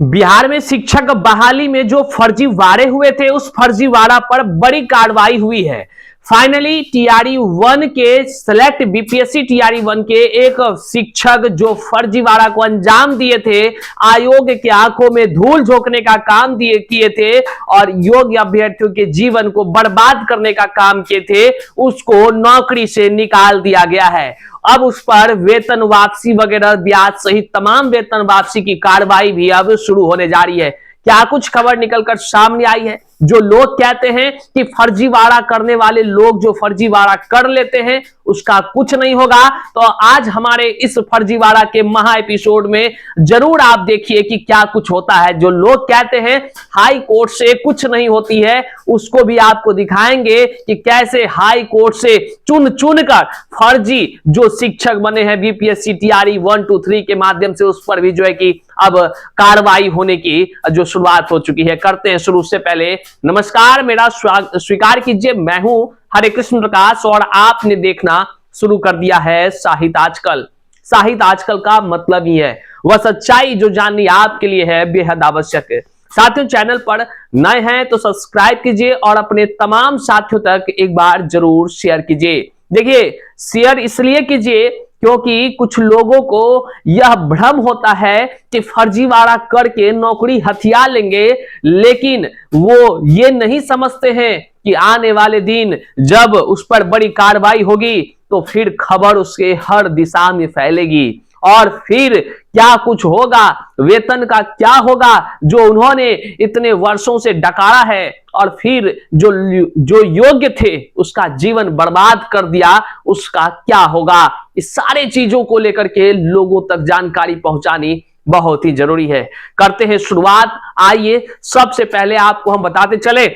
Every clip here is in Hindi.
बिहार में शिक्षक बहाली में जो फर्जीवाड़े हुए थे, उस फर्जीवाड़ा पर बड़ी कार्रवाई हुई है। फाइनली टीआरई 1 के सेलेक्ट बीपीएससी टीआरई 1 के एक शिक्षक जो फर्जीवाड़ा को अंजाम दिए थे, आयोग के आंखों में धूल झोंकने का काम किए थे और योग्य अभ्यर्थियों के जीवन को बर्बाद करने का काम किए थे, उसको नौकरी से निकाल दिया गया है। अब उस पर वेतन वापसी वगैरह ब्याज सहित तमाम वेतन वापसी की कार्रवाई भी अब शुरू होने जा रही है। क्या कुछ खबर निकलकर सामने आई है? जो लोग कहते हैं कि फर्जीवाड़ा करने वाले लोग जो फर्जीवाड़ा कर लेते हैं उसका कुछ नहीं होगा, तो आज हमारे इस फर्जीवाड़ा के महा एपिसोड में जरूर आप देखिए कि क्या कुछ होता है। जो लोग कहते हैं हाई कोर्ट से कुछ नहीं होती है, उसको भी आपको दिखाएंगे कि कैसे हाई कोर्ट से चुन चुन कर फर्जी जो शिक्षक बने हैं बीपीएससी टीआरई 1, 2, 3 के माध्यम से उस पर भी जो है कि अब कार्रवाई होने की जो शुरुआत हो चुकी है। करते हैं शुरू से पहले नमस्कार, मेरा स्वीकार कीजिए, मैं हूं हरे कृष्ण प्रकाश और आपने देखना शुरू कर दिया है साहित्य आजकल। साहित्य आजकल का मतलब ही है वह सच्चाई जो जाननी आपके लिए है बेहद आवश्यक है। साथियों, चैनल पर नए हैं तो सब्सक्राइब कीजिए और अपने तमाम साथियों तक एक बार जरूर शेयर कीजिए। देखिए, शेयर इसलिए कीजिए क्योंकि कुछ लोगों को यह भ्रम होता है कि फर्जीवाड़ा करके नौकरी हथिया लेंगे, लेकिन वो ये नहीं समझते हैं कि आने वाले दिन जब उस पर बड़ी कार्रवाई होगी तो फिर खबर उसके हर दिशा में फैलेगी और फिर क्या कुछ होगा, वेतन का क्या होगा जो उन्होंने इतने वर्षों से डकारा है और फिर जो योग्य थे उसका जीवन बर्बाद कर दिया, उसका क्या होगा। इस सारे चीजों को लेकर के लोगों तक जानकारी पहुंचानी बहुत ही जरूरी है। करते हैं शुरुआत। आइए सबसे पहले आपको हम बताते चले,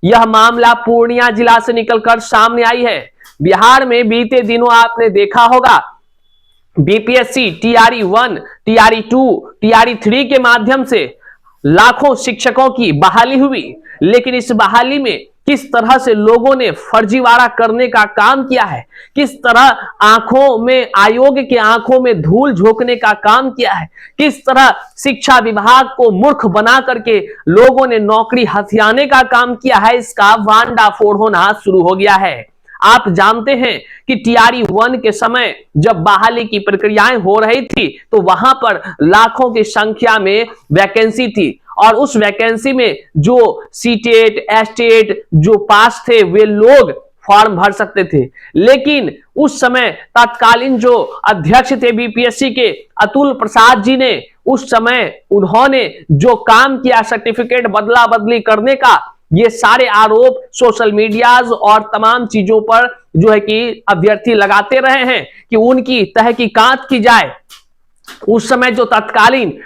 यह मामला पूर्णिया जिला से निकलकर सामने आई है। बिहार में बीते दिनों आपने देखा होगा बीपीएससी टीआरई 1, टीआरई 2, टीआरई 3 के माध्यम से लाखों शिक्षकों की बहाली हुई, लेकिन इस बहाली में किस तरह से लोगों ने फर्जीवाड़ा करने का काम किया है, किस तरह आंखों में आयोग के आंखों में धूल झोंकने का काम किया है, किस तरह शिक्षा विभाग को मूर्ख बना करके लोगों ने नौकरी हथियाने का काम किया है, इसका भांडाफोड़ होना शुरू हो गया है। आप जानते हैं कि टीआरई 1 के समय जब बहाली की प्रक्रियाएं हो रही थी तो वहां पर लाखों की संख्या में वैकेंसी थी और उस वैकेंसी में जो सीटेट एस्टेट जो पास थे वे लोग फॉर्म भर सकते थे, लेकिन उस समय तत्कालीन जो अध्यक्ष थे बीपीएससी के अतुल प्रसाद जी ने, उस समय उन्होंने जो काम किया सर्टिफिकेट बदला बदली करने का, ये सारे आरोप सोशल मीडियाज और तमाम चीजों पर जो है कि अभ्यर्थी लगाते रहे हैं कि उनकी तहकीकात की जाए। उस समय जो तत्कालीन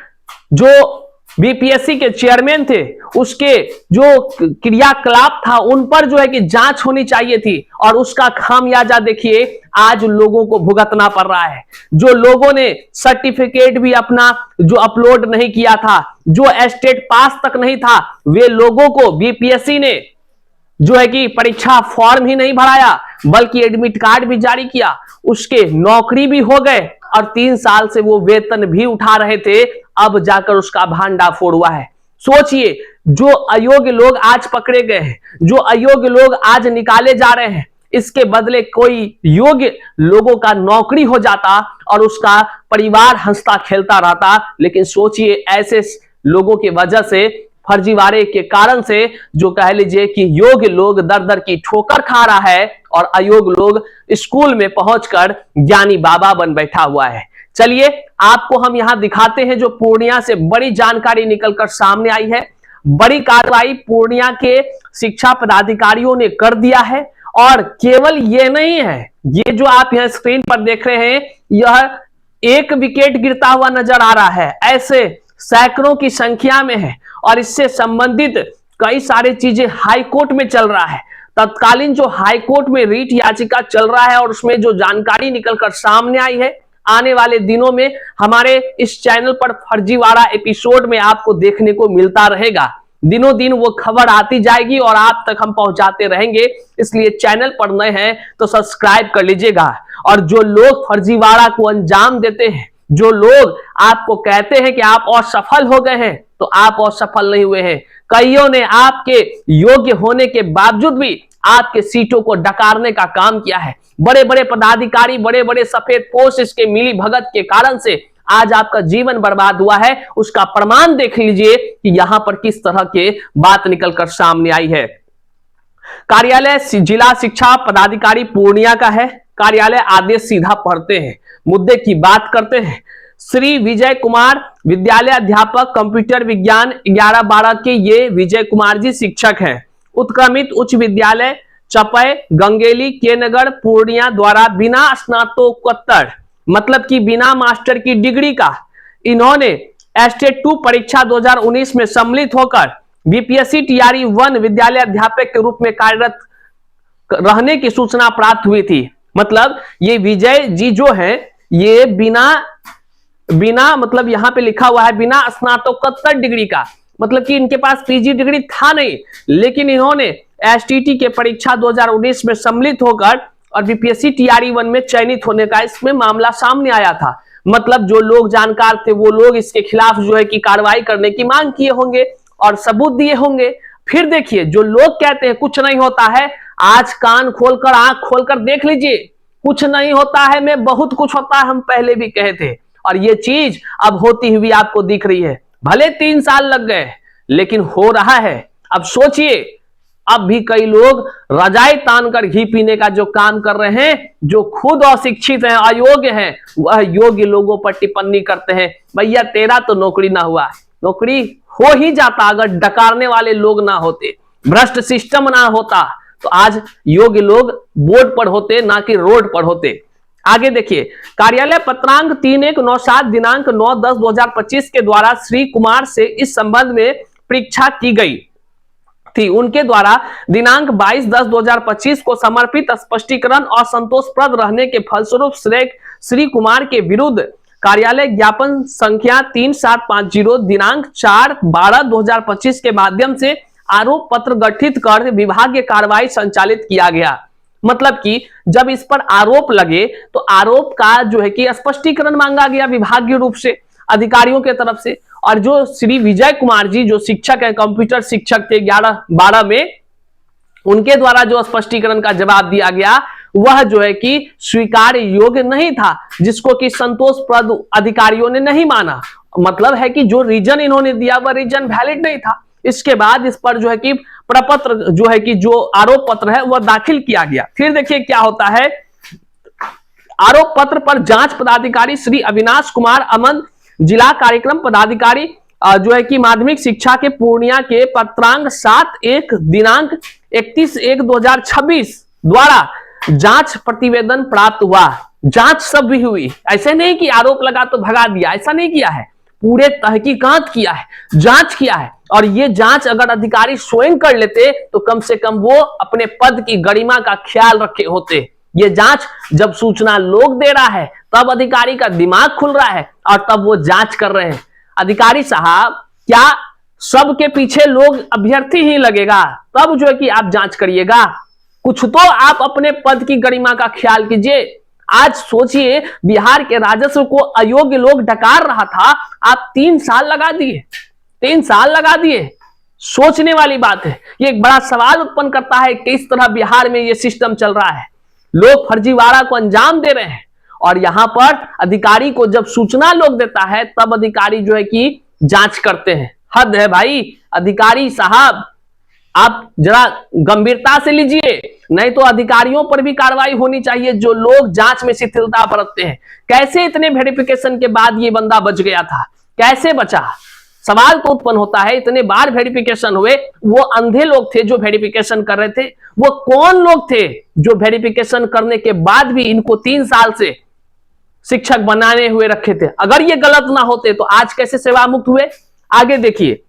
जो बीपीएससी के चेयरमैन थे उसके जो क्रियाकलाप था उन पर जो है कि जांच होनी चाहिए थी और उसका खामियाजा देखिए आज लोगों को भुगतना पड़ रहा है। जो लोगों ने सर्टिफिकेट भी अपना जो अपलोड नहीं किया था, जो एस्टेट पास तक नहीं था, वे लोगों को बीपीएससी ने जो है कि परीक्षा फॉर्म ही नहीं भराया बल्कि एडमिट कार्ड भी जारी किया, उसके नौकरी भी हो गए और 3 साल से वो वेतन भी उठा रहे थे, अब जाकर उसका भांडाफोड़ हुआ है। सोचिए, जो अयोग्य लोग आज पकड़े गए हैं, जो अयोग्य लोग आज निकाले जा रहे हैं, इसके बदले कोई योग्य लोगों का नौकरी हो जाता और उसका परिवार हंसता खेलता रहता। लेकिन सोचिए, ऐसे लोगों की वजह से, फर्जीवाड़े के कारण से जो कह लीजिए कि योग्य लोग दर दर की ठोकर खा रहा है और अयोग्य लोग स्कूल में पहुंचकर ज्ञानी बाबा बन बैठा हुआ है। चलिए आपको हम यहां दिखाते हैं जो पूर्णिया से बड़ी जानकारी निकलकर सामने आई है। बड़ी कार्रवाई पूर्णिया के शिक्षा पदाधिकारियों ने कर दिया है और केवल ये नहीं है, ये जो आप यहां स्क्रीन पर देख रहे हैं यह एक विकेट गिरता हुआ नजर आ रहा है, ऐसे सैकड़ों की संख्या में है और इससे संबंधित कई सारी चीजें हाई कोर्ट में चल रहा है। तत्कालीन जो हाई कोर्ट में रीट याचिका चल रहा है और उसमें जो जानकारी निकलकर सामने आई है, आने वाले दिनों में हमारे इस चैनल पर फर्जीवाड़ा एपिसोड में आपको देखने को मिलता रहेगा। दिनों दिन वो खबर आती जाएगी और आप तक हम पहुंचाते रहेंगे, इसलिए चैनल पर नए हैं तो सब्सक्राइब कर लीजिएगा। और जो लोग फर्जीवाड़ा को अंजाम देते हैं, जो लोग आपको कहते हैं कि आप असफल हो गए हैं, तो आप असफल नहीं हुए हैं। कईयों ने आपके योग्य होने के बावजूद भी आपके सीटों को डकारने का काम किया है। बड़े बड़े पदाधिकारी, बड़े बड़े सफेद पोस्ट इसके मिली भगत के कारण से आज आपका जीवन बर्बाद हुआ है। उसका प्रमाण देख लीजिए कि यहां पर किस तरह के बात निकलकर सामने आई है। कार्यालय जिला शिक्षा पदाधिकारी पूर्णिया का है। कार्यालय आदेश सीधा पढ़ते हैं, मुद्दे की बात करते हैं। श्री विजय कुमार विद्यालय अध्यापक कंप्यूटर विज्ञान 11-12 के ये विजय कुमार जी शिक्षक हैं। उत्क्रमित उच्च विद्यालय चपय गंगेली के नगर पूर्णिया द्वारा बिना स्नातकोत्तर मतलब कि बिना मास्टर की डिग्री का इन्होंने एस्टेट 2 परीक्षा 2019 में सम्मिलित होकर बीपीएससी टीआरई 1 विद्यालय अध्यापक के रूप में कार्यरत रहने की सूचना प्राप्त हुई थी। मतलब ये विजय जी जो है ये बिना मतलब यहां पे लिखा हुआ है बिना स्नातकोत्तर डिग्री का, मतलब कि इनके पास पीजी डिग्री था नहीं, लेकिन इन्होंने एसटीटी के परीक्षा 2019 में सम्मिलित होकर और बीपीएससी टीआरई 1 में चयनित होने का इसमें मामला सामने आया था। मतलब जो लोग जानकार थे वो लोग इसके खिलाफ जो है कि कार्रवाई करने की मांग किए होंगे और सबूत दिए होंगे। फिर देखिए जो लोग कहते हैं कुछ नहीं होता है, आज कान खोलकर आंख खोलकर देख लीजिए, कुछ नहीं होता है में बहुत कुछ होता है, हम पहले भी कहे थे और ये चीज अब होती हुई आपको दिख रही है। भले 3 साल लग गए लेकिन हो रहा है। अब सोचिए, अब भी कई लोग रजाई तानकर घी पीने का जो काम कर रहे हैं, जो खुद अशिक्षित हैं, अयोग्य हैं, वह योग्य लोगों पर टिप्पणी करते हैं, भैया तेरा तो नौकरी ना हुआ। नौकरी हो ही जाता अगर डकारने वाले लोग ना होते, भ्रष्ट सिस्टम ना होता, तो आज योग्य लोग बोर्ड पर होते ना कि रोड पर होते। आगे देखिए, कार्यालय पत्रांक 3197 दिनांक 9/10/2025 के द्वारा श्री कुमार से इस संबंध में परीक्षा की गई थी। उनके द्वारा दिनांक 22/10/2025 को समर्पित स्पष्टीकरण असंतोषप्रद रहने के फलस्वरूप श्री कुमार के विरुद्ध कार्यालय ज्ञापन संख्या 3750 दिनांक 4/12/2025 के माध्यम से आरोप पत्र गठित कर विभागीय कार्रवाई संचालित किया गया। मतलब कि जब इस पर आरोप लगे तो आरोप का जो है कि स्पष्टीकरण मांगा गया विभागीय रूप से अधिकारियों के तरफ से, और जो श्री विजय कुमार जी जो शिक्षक है, कंप्यूटर शिक्षक थे 11-12 में, उनके द्वारा जो स्पष्टीकरण का जवाब दिया गया वह जो है कि स्वीकार योग्य नहीं था, जिसको कि संतोषप्रद अधिकारियों ने नहीं माना। मतलब है कि जो रीजन इन्होंने दिया वह रीजन वैलिड नहीं था। इसके बाद इस पर जो है कि प्रपत्र जो है कि जो आरोप पत्र है वह दाखिल किया गया। फिर देखिए क्या होता है, आरोप पत्र पर जांच पदाधिकारी श्री अविनाश कुमार अमन, जिला कार्यक्रम पदाधिकारी जो है कि माध्यमिक शिक्षा के पूर्णिया के पत्रांक 7/1 दिनांक 31/1/2026 द्वारा जांच प्रतिवेदन प्राप्त हुआ। जांच सब भी हुई, ऐसे नहीं कि आरोप लगा तो भगा दिया, ऐसा नहीं किया है, पूरे तहकीकात किया है, जांच किया है। और ये जांच अगर अधिकारी स्वयं कर लेते तो कम से कम वो अपने पद की गरिमा का ख्याल रखे होते। ये जांच जब सूचना लोग दे रहा है तब अधिकारी का दिमाग खुल रहा है और तब वो जांच कर रहे हैं। अधिकारी साहब, क्या सबके पीछे लोग अभ्यर्थी ही लगेगा तब जो है कि आप जांच करिएगा? कुछ तो आप अपने पद की गरिमा का ख्याल कीजिए। आज सोचिए, बिहार के राजस्व को अयोग्य लोग डकार रहा था, आप 3 साल लगा दिए, 3 साल लगा दिए। सोचने वाली बात है। ये एक बड़ा सवाल उत्पन्न करता है किस तरह बिहार में ये सिस्टम चल रहा है। लोग फर्जीवाड़ा को अंजाम दे रहे हैं और यहां पर अधिकारी को जब सूचना लोग देता है तब अधिकारी जो है कि जांच करते हैं। हद है भाई। अधिकारी साहब, आप जरा गंभीरता से लीजिए, नहीं तो अधिकारियों पर भी कार्रवाई होनी चाहिए जो लोग जांच में शिथिलता बरतते हैं। कैसे इतने वेरिफिकेशन के बाद ये बंदा बच गया था, कैसे बचा? सवाल तो उत्पन्न होता है। इतने बार वेरिफिकेशन हुए, वो अंधे लोग थे जो वेरिफिकेशन कर रहे थे, वो कौन लोग थे जो वेरिफिकेशन करने के बाद भी इनको 3 साल से शिक्षक बनाने हुए रखे थे? अगर ये गलत ना होते तो आज कैसे सेवा मुक्त हुए? आगे देखिए,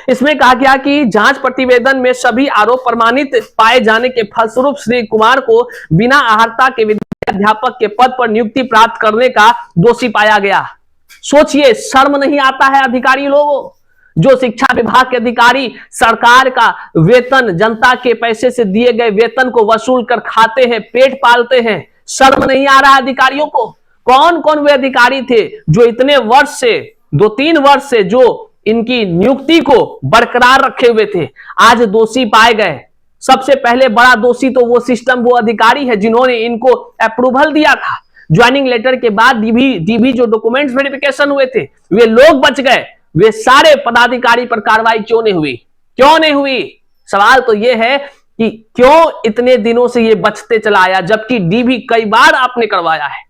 इसमें कहा गया कि जांच प्रतिवेदन में सभी आरोप प्रमाणित पाए जाने के फलस्वरूप श्री कुमार को बिना अर्हता के विद्याध्यापक के पद पर नियुक्ति प्राप्त करने का दोषी पाया गया। सोचिए, शर्म नहीं आता है अधिकारी लोगों? जो शिक्षा विभाग के अधिकारी सरकार का वेतन, जनता के पैसे से दिए गए वेतन को वसूल कर खाते हैं, पेट पालते हैं, शर्म नहीं आ रहा है अधिकारियों को? कौन कौन वे अधिकारी थे जो इतने वर्ष से 2-3 वर्ष से जो इनकी नियुक्ति को बरकरार रखे हुए थे, आज दोषी पाए गए। सबसे पहले बड़ा दोषी तो वो सिस्टम, वो अधिकारी है जिन्होंने इनको अप्रूवल दिया था। ज्वाइनिंग लेटर के बाद डीबी जो डॉक्यूमेंट्स वेरिफिकेशन हुए थे, वे लोग बच गए। वे सारे पदाधिकारी पर कार्रवाई क्यों नहीं हुई? क्यों नहीं हुई? सवाल तो यह है कि क्यों इतने दिनों से ये बचते चला आया, जबकि डीबी कई बार आपने करवाया है।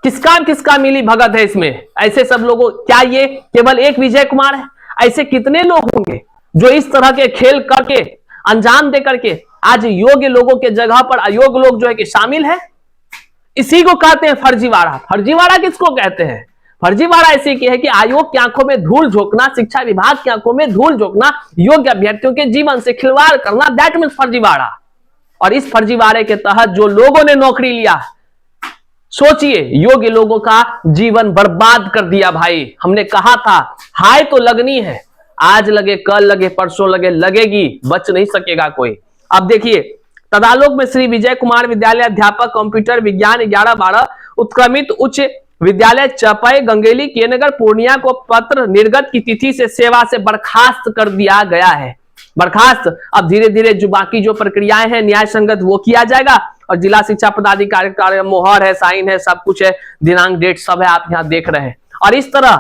किसका किसका मिली भगत है इसमें? ऐसे सब लोगों, क्या ये केवल एक विजय कुमार है? ऐसे कितने लोग होंगे जो इस तरह के खेल करके, अंजाम दे करके आज योग्य लोगों के जगह पर अयोग्य लोग जो है कि शामिल है। इसी को कहते हैं फर्जीवाड़ा। फर्जीवाड़ा किसको कहते हैं? फर्जीवाड़ा ऐसी की है कि आयोग की आंखों में धूल झोंकना, शिक्षा विभाग की आंखों में धूल झोंकना, योग्य अभ्यर्थियों के जीवन से खिलवाड़ करना, दैट मीन्स फर्जीवाड़ा। और इस फर्जीवाड़े के तहत जो लोगों ने नौकरी लिया, सोचिए, योग्य लोगों का जीवन बर्बाद कर दिया भाई। हमने कहा था हाय तो लगनी है, आज लगे, कल लगे, परसों लगे, लगेगी, बच नहीं सकेगा कोई। अब देखिए, तदालोक में श्री विजय कुमार विद्यालय अध्यापक कंप्यूटर विज्ञान 11-12 उत्क्रमित उच्च विद्यालय चपय गंगेली के नगर पूर्णिया को पत्र निर्गत की तिथि से सेवा से बर्खास्त कर दिया गया है। बर्खास्त, अब धीरे धीरे जो बाकी जो प्रक्रियाएं हैं न्याय संगत वो किया जाएगा। और जिला शिक्षा पदाधिकारी का मोहर है, साइन है, सब कुछ है, दिनांक डेट सब है, आप यहाँ देख रहे हैं। और इस तरह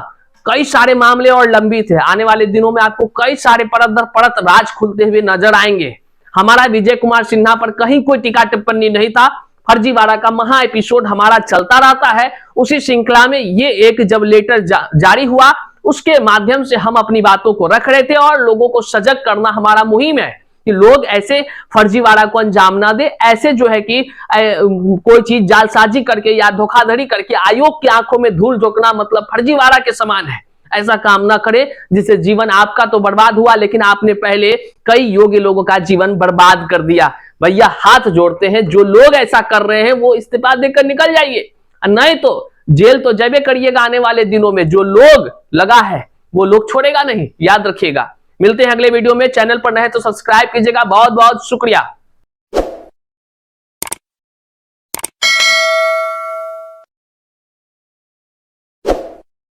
कई सारे मामले और लंबित है। आने वाले दिनों में आपको कई सारे परत दर परत राज खुलते हुए नजर आएंगे। हमारा विजय कुमार सिन्हा पर कहीं कोई टीका टिप्पणी नहीं था। फर्जीवाड़ा का महा एपिसोड हमारा चलता रहता है। उसी श्रृंखला में ये एक जब लेटर जारी हुआ, उसके माध्यम से हम अपनी बातों को रख रहे थे और लोगों को सजग करना हमारा मुहिम है कि लोग ऐसे फर्जीवाड़ा को अंजाम ना दे। ऐसे जो है कि कोई चीज जालसाजी करके या धोखाधड़ी करके आयोग की आंखों में धूल झोंकना मतलब फर्जीवाड़ा के समान है। ऐसा काम ना करे जिससे जीवन आपका तो बर्बाद हुआ, लेकिन आपने पहले कई योग्य लोगों का जीवन बर्बाद कर दिया। भैया हाथ जोड़ते हैं, जो लोग ऐसा कर रहे हैं वो इस्तीफा देकर निकल जाइए, नहीं तो जेल तो जबे करिएगा। आने वाले दिनों में जो लोग लगा है वो लोग छोड़ेगा नहीं, याद रखिएगा। मिलते हैं अगले वीडियो में। चैनल पर नए तो सब्सक्राइब कीजिएगा। बहुत बहुत शुक्रिया।